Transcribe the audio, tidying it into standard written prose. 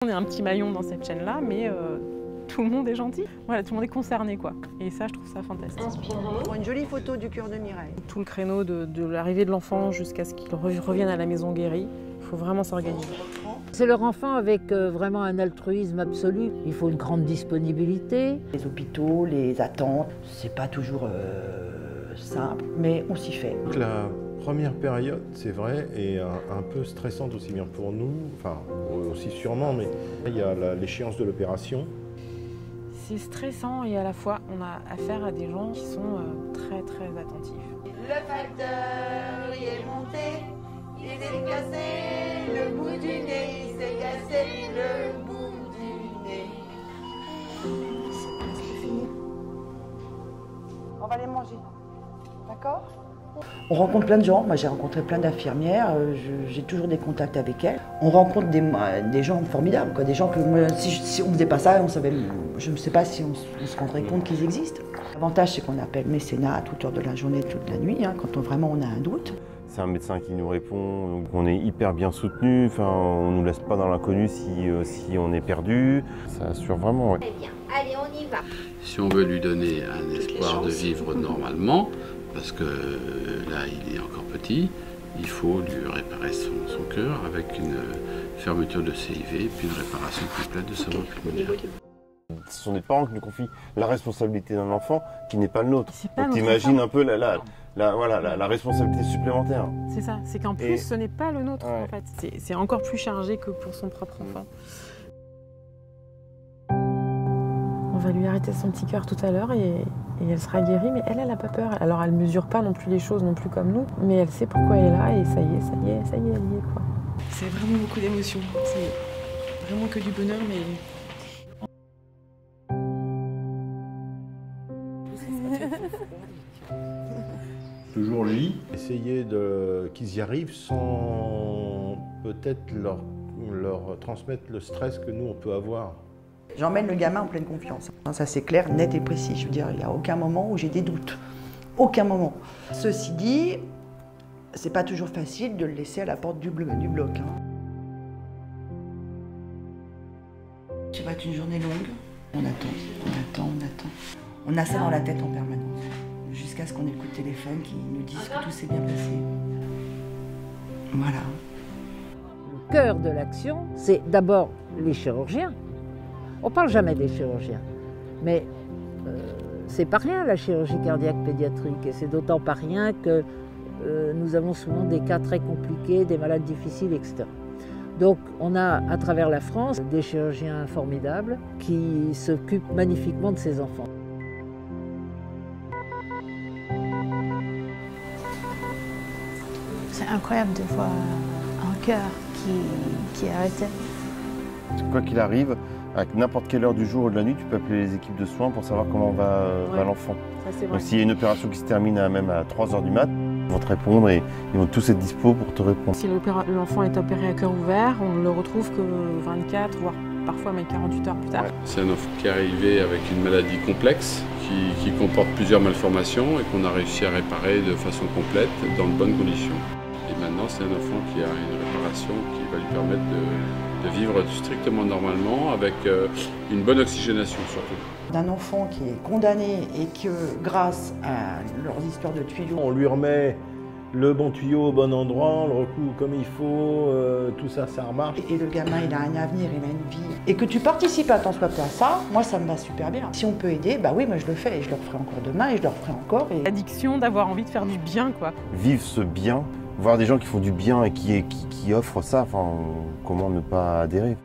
On est un petit maillon dans cette chaîne-là, mais tout le monde est gentil. Voilà, tout le monde est concerné, quoi. Et ça, je trouve ça fantastique. Pour une jolie photo du cœur de Mireille. Tout le créneau de l'arrivée de l'enfant jusqu'à ce qu'il revienne à la maison guérie, il faut vraiment s'organiser. C'est leur enfant avec vraiment un altruisme absolu. Il faut une grande disponibilité. Les hôpitaux, les attentes, c'est pas toujours simple, mais on s'y fait. La première période, c'est vrai, est un peu stressante aussi bien pour nous, enfin aussi sûrement, mais il y a l'échéance de l'opération. C'est stressant et à la fois on a affaire à des gens qui sont très très attentifs. Le facteur y est monté, il s'est cassé le bout du nez, il s'est cassé le bout du nez. C'est presque fini. On va les manger, d'accord? On rencontre plein de gens, moi j'ai rencontré plein d'infirmières, j'ai toujours des contacts avec elles. On rencontre des gens formidables, quoi, des gens que moi, si on ne faisait pas ça, je ne sais pas si on se rendrait compte qu'ils existent. L'avantage c'est qu'on appelle mécénat à toute heure de la journée, toute la nuit, hein, quand vraiment on a un doute. C'est un médecin qui nous répond, donc on est hyper bien soutenu, enfin, on ne nous laisse pas dans l'inconnu si on est perdu, ça assure vraiment. Ouais. Très bien, allez on y va. Si on veut lui donner un espoir de vivre normalement, parce que là il est encore petit, il faut lui réparer son cœur avec une fermeture de CIV et puis une réparation complète de sa voie pulmonaire. Ce sont des parents qui nous confient la responsabilité d'un enfant qui n'est pas le nôtre. Donc t'imagines un peu la responsabilité supplémentaire. C'est ça, c'est qu'en plus ce n'est pas le nôtre en fait. C'est encore plus chargé que pour son propre enfant. On va lui arrêter son petit cœur tout à l'heure et elle sera guérie, mais elle n'a pas peur. Alors elle ne mesure pas non plus les choses non plus comme nous, mais elle sait pourquoi elle est là et ça y est, elle y est quoi. C'est vraiment beaucoup d'émotions, c'est vraiment que du bonheur, mais... Toujours lui. Essayer qu'ils y arrivent sans peut-être leur transmettre le stress que nous on peut avoir. J'emmène le gamin en pleine confiance. Ça c'est clair, net et précis. Je veux dire, il n'y a aucun moment où j'ai des doutes. Aucun moment. Ceci dit, c'est pas toujours facile de le laisser à la porte du bloc. Hein. Ça va être une journée longue. On attend. On a ça dans la tête en permanence. Jusqu'à ce qu'on ait le coup de téléphone qui nous dise que tout s'est bien passé. Voilà. Le cœur de l'action, c'est d'abord les chirurgiens. On ne parle jamais des chirurgiens, mais c'est pas rien la chirurgie cardiaque pédiatrique, et c'est d'autant pas rien que nous avons souvent des cas très compliqués, des malades difficiles, etc. Donc on a à travers la France des chirurgiens formidables qui s'occupent magnifiquement de ces enfants. C'est incroyable de voir un cœur qui est arrêté. Quoi qu'il arrive, à n'importe quelle heure du jour ou de la nuit, tu peux appeler les équipes de soins pour savoir comment va l'enfant. Donc s'il y a une opération qui se termine même à 3 h du mat, ils vont te répondre et ils vont tous être dispo pour te répondre. Si l'enfant est opéré à cœur ouvert, on ne le retrouve que 24, voire parfois même 48 heures plus tard. C'est un enfant qui est arrivé avec une maladie complexe qui comporte plusieurs malformations et qu'on a réussi à réparer de façon complète dans de bonnes conditions. Et maintenant, c'est un enfant qui a une réparation qui va lui permettre de vivre strictement normalement avec une bonne oxygénation surtout. D'un enfant qui est condamné et que grâce à leurs histoires de tuyaux, on lui remet le bon tuyau au bon endroit, on le recoue comme il faut, tout ça, ça remarche. Et le gamin, il a un avenir, il a une vie. Et que tu participes à tant soit peu à ça, moi ça me va super bien. Si on peut aider, bah oui, moi je le fais et je le referai encore demain et je le referai encore. L'addiction d'avoir envie de faire du bien, quoi. Vivre ce bien, voir des gens qui font du bien et qui offrent ça, enfin, comment ne pas adhérer?